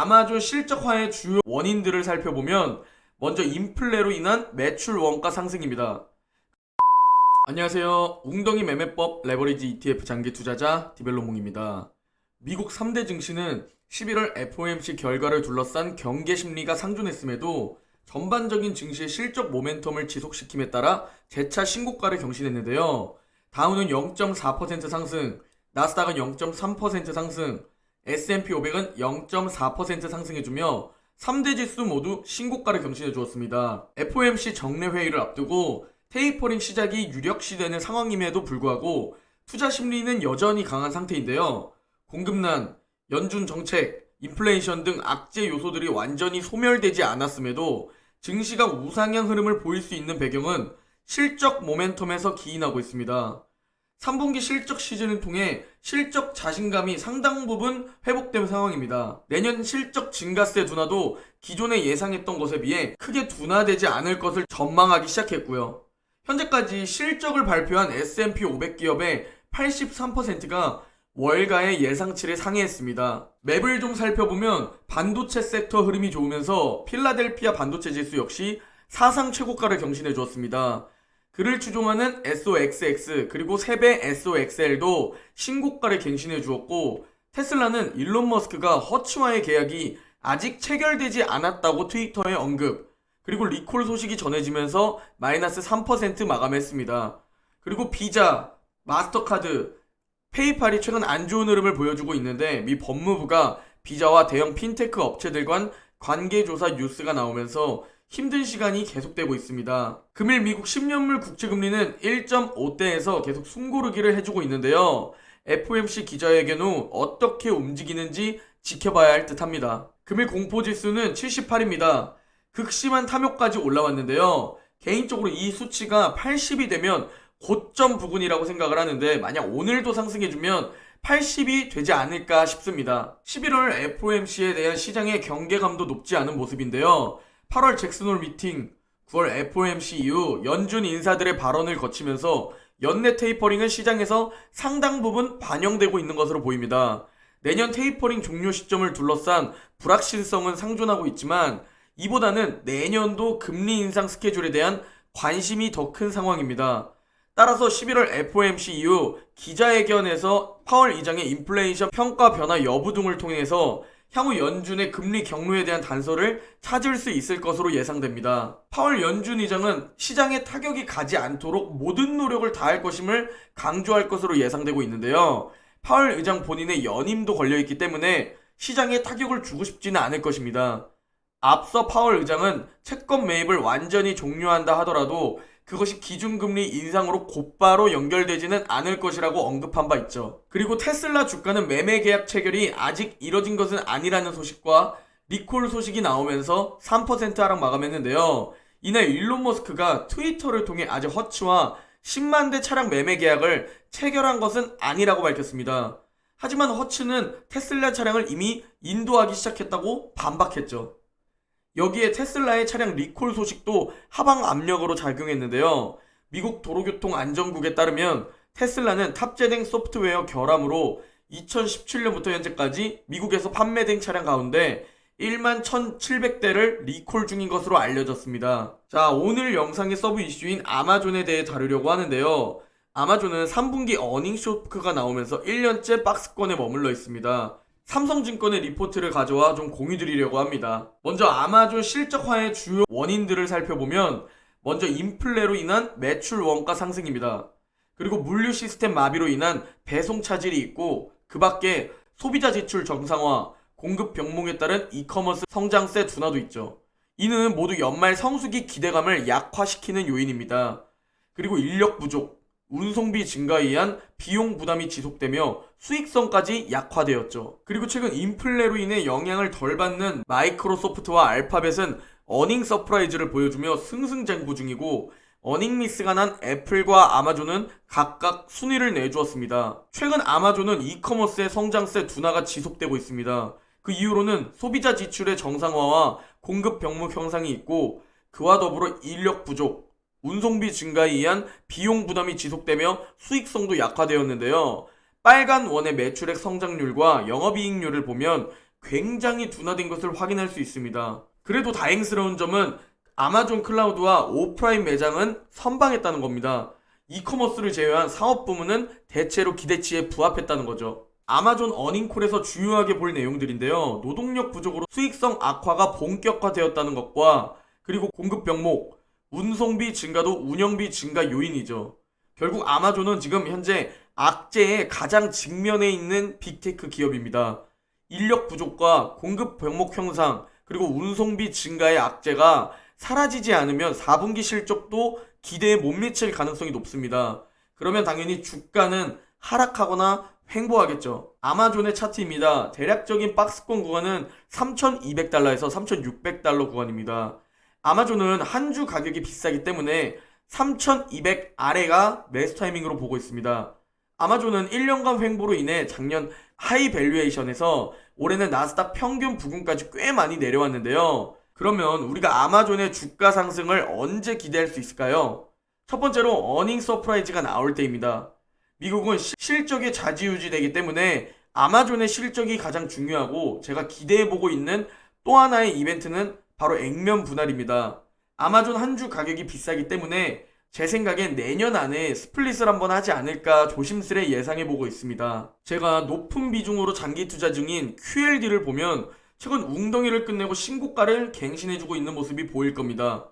아마존 실적화의 주요 원인들을 살펴보면 먼저 인플레로 인한 매출 원가 상승입니다. 안녕하세요. 웅덩이 매매법 레버리지 ETF 장기 투자자 디벨로몽입니다. 미국 3대 증시는 11월 FOMC 결과를 둘러싼 경계 심리가 상존했음에도 전반적인 증시의 실적 모멘텀을 지속시킴에 따라 재차 신고가를 경신했는데요. 다우는 0.4% 상승, 나스닥은 0.3% 상승, S&P 500은 0.4% 상승해주며 3대 지수 모두 신고가를 경신해 주었습니다. FOMC 정례회의를 앞두고 테이퍼링 시작이 유력시되는 상황임에도 불구하고 투자 심리는 여전히 강한 상태인데요. 공급난, 연준 정책, 인플레이션 등 악재 요소들이 완전히 소멸되지 않았음에도 증시가 우상향 흐름을 보일 수 있는 배경은 실적 모멘텀에서 기인하고 있습니다. 3분기 실적 시즌을 통해 실적 자신감이 상당 부분 회복된 상황입니다. 내년 실적 증가세 둔화도 기존에 예상했던 것에 비해 크게 둔화되지 않을 것을 전망하기 시작했고요. 현재까지 실적을 발표한 S&P 500 기업의 83%가 월가의 예상치를 상회했습니다. 맵을 좀 살펴보면 반도체 섹터 흐름이 좋으면서 필라델피아 반도체 지수 역시 사상 최고가를 경신해 주었습니다. 그를 추종하는 SOXX 그리고 세배 SOXL도 신고가를 갱신해 주었고, 테슬라는 일론 머스크가 허츠와의 계약이 아직 체결되지 않았다고 트위터에 언급, 그리고 리콜 소식이 전해지면서 마이너스 3% 마감했습니다. 그리고 비자, 마스터카드, 페이팔이 최근 안 좋은 흐름을 보여주고 있는데 미 법무부가 비자와 대형 핀테크 업체들 간 관계조사 뉴스가 나오면서 힘든 시간이 계속되고 있습니다. 금일 미국 10년물 국채금리는 1.5대에서 계속 숨고르기를 해주고 있는데요. FOMC 기자회견 후 어떻게 움직이는지 지켜봐야 할 듯합니다. 금일 공포지수는 78입니다. 극심한 탐욕까지 올라왔는데요. 개인적으로 이 수치가 80이 되면 고점 부근이라고 생각을 하는데, 만약 오늘도 상승해주면 80이 되지 않을까 싶습니다. 11월 FOMC에 대한 시장의 경계감도 높지 않은 모습인데요. 8월 잭슨홀 미팅, 9월 FOMC 이후 연준 인사들의 발언을 거치면서 연내 테이퍼링은 시장에서 상당 부분 반영되고 있는 것으로 보입니다. 내년 테이퍼링 종료 시점을 둘러싼 불확실성은 상존하고 있지만 이보다는 내년도 금리 인상 스케줄에 대한 관심이 더 큰 상황입니다. 따라서 11월 FOMC 이후 기자회견에서 파월 의장의 인플레이션 평가 변화 여부 등을 통해서 향후 연준의 금리 경로에 대한 단서를 찾을 수 있을 것으로 예상됩니다. 파월 연준 의장은 시장에 타격이 가지 않도록 모든 노력을 다할 것임을 강조할 것으로 예상되고 있는데요. 파월 의장 본인의 연임도 걸려있기 때문에 시장에 타격을 주고 싶지는 않을 것입니다. 앞서 파월 의장은 채권 매입을 완전히 종료한다 하더라도 그것이 기준금리 인상으로 곧바로 연결되지는 않을 것이라고 언급한 바 있죠. 그리고 테슬라 주가는 매매 계약 체결이 아직 이뤄진 것은 아니라는 소식과 리콜 소식이 나오면서 3% 하락 마감했는데요. 이날 일론 머스크가 트위터를 통해 아직 허츠와 10만 대 차량 매매 계약을 체결한 것은 아니라고 밝혔습니다. 하지만 허츠는 테슬라 차량을 이미 인도하기 시작했다고 반박했죠. 여기에 테슬라의 차량 리콜 소식도 하방 압력으로 작용했는데요. 미국 도로교통안전국에 따르면 테슬라는 탑재된 소프트웨어 결함으로 2017년부터 현재까지 미국에서 판매된 차량 가운데 1만 1,700대를 리콜 중인 것으로 알려졌습니다. 자, 오늘 영상의 서브 이슈인 아마존에 대해 다루려고 하는데요. 아마존은 3분기 어닝 쇼크가 나오면서 1년째 박스권에 머물러 있습니다. 삼성증권의 리포트를 가져와 좀 공유드리려고 합니다. 먼저 아마존 실적화의 주요 원인들을 살펴보면 먼저 인플레로 인한 매출 원가 상승입니다. 그리고 물류 시스템 마비로 인한 배송 차질이 있고, 그 밖에 소비자 지출 정상화, 공급 병목에 따른 이커머스 성장세 둔화도 있죠. 이는 모두 연말 성수기 기대감을 약화시키는 요인입니다. 그리고 인력 부족, 운송비 증가에 의한 비용 부담이 지속되며 수익성까지 약화되었죠. 그리고 최근 인플레로 인해 영향을 덜 받는 마이크로소프트와 알파벳은 어닝 서프라이즈를 보여주며 승승장구 중이고, 어닝 미스가 난 애플과 아마존은 각각 순위를 내주었습니다. 최근 아마존은 이커머스의 성장세 둔화가 지속되고 있습니다. 그 이유로는 소비자 지출의 정상화와 공급 병목 형상이 있고, 그와 더불어 인력 부족, 운송비 증가에 의한 비용 부담이 지속되며 수익성도 약화되었는데요. 빨간 원의 매출액 성장률과 영업이익률을 보면 굉장히 둔화된 것을 확인할 수 있습니다. 그래도 다행스러운 점은 아마존 클라우드와 오프라인 매장은 선방했다는 겁니다. 이커머스를 제외한 사업 부문은 대체로 기대치에 부합했다는 거죠. 아마존 어닝콜에서 주요하게 볼 내용들인데요. 노동력 부족으로 수익성 악화가 본격화되었다는 것과 그리고 공급 병목, 운송비 증가도 운영비 증가 요인이죠. 결국 아마존은 지금 현재 악재의 가장 직면에 있는 빅테크 기업입니다. 인력 부족과 공급 병목 형상, 그리고 운송비 증가의 악재가 사라지지 않으면 4분기 실적도 기대에 못 미칠 가능성이 높습니다. 그러면 당연히 주가는 하락하거나 횡보하겠죠. 아마존의 차트입니다. 대략적인 박스권 구간은 3,200달러에서 3,600달러 구간입니다. 아마존은 한 주 가격이 비싸기 때문에 3,200 아래가 매수 타이밍으로 보고 있습니다. 아마존은 1년간 횡보로 인해 작년 하이 밸류에이션에서 올해는 나스닥 평균 부근까지 꽤 많이 내려왔는데요. 그러면 우리가 아마존의 주가 상승을 언제 기대할 수 있을까요? 첫 번째로 어닝 서프라이즈가 나올 때입니다. 미국은 실적이 좌지우지되기 때문에 아마존의 실적이 가장 중요하고 제가 기대해보고 있는 또 하나의 이벤트는 바로 액면 분할입니다. 아마존 한 주 가격이 비싸기 때문에 제 생각엔 내년 안에 스플릿을 한번 하지 않을까 조심스레 예상해보고 있습니다. 제가 높은 비중으로 장기 투자 중인 QLD를 보면 최근 웅덩이를 끝내고 신고가를 갱신해주고 있는 모습이 보일 겁니다.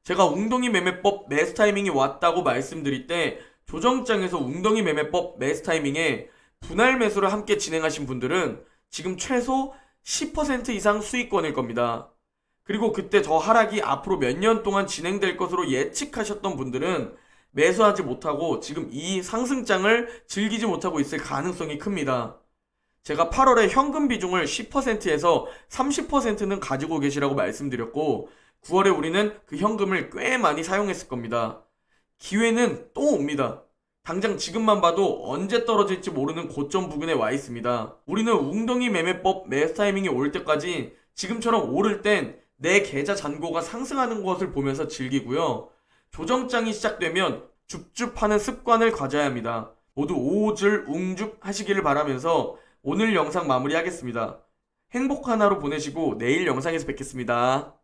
제가 웅덩이 매매법 매수 타이밍이 왔다고 말씀드릴 때 조정장에서 웅덩이 매매법 매수 타이밍에 분할 매수를 함께 진행하신 분들은 지금 최소 10% 이상 수익권일 겁니다. 그리고 그때 더 하락이 앞으로 몇 년 동안 진행될 것으로 예측하셨던 분들은 매수하지 못하고 지금 이 상승장을 즐기지 못하고 있을 가능성이 큽니다. 제가 8월에 현금 비중을 10%에서 30%는 가지고 계시라고 말씀드렸고 9월에 우리는 그 현금을 꽤 많이 사용했을 겁니다. 기회는 또 옵니다. 당장 지금만 봐도 언제 떨어질지 모르는 고점 부근에 와 있습니다. 우리는 웅덩이 매매법 매수 타이밍이 올 때까지 지금처럼 오를 땐 내 계좌 잔고가 상승하는 것을 보면서 즐기고요. 조정장이 시작되면 줍줍하는 습관을 가져야 합니다. 모두 오줄 웅줍 하시기를 바라면서 오늘 영상 마무리하겠습니다. 행복한 하루 보내시고 내일 영상에서 뵙겠습니다.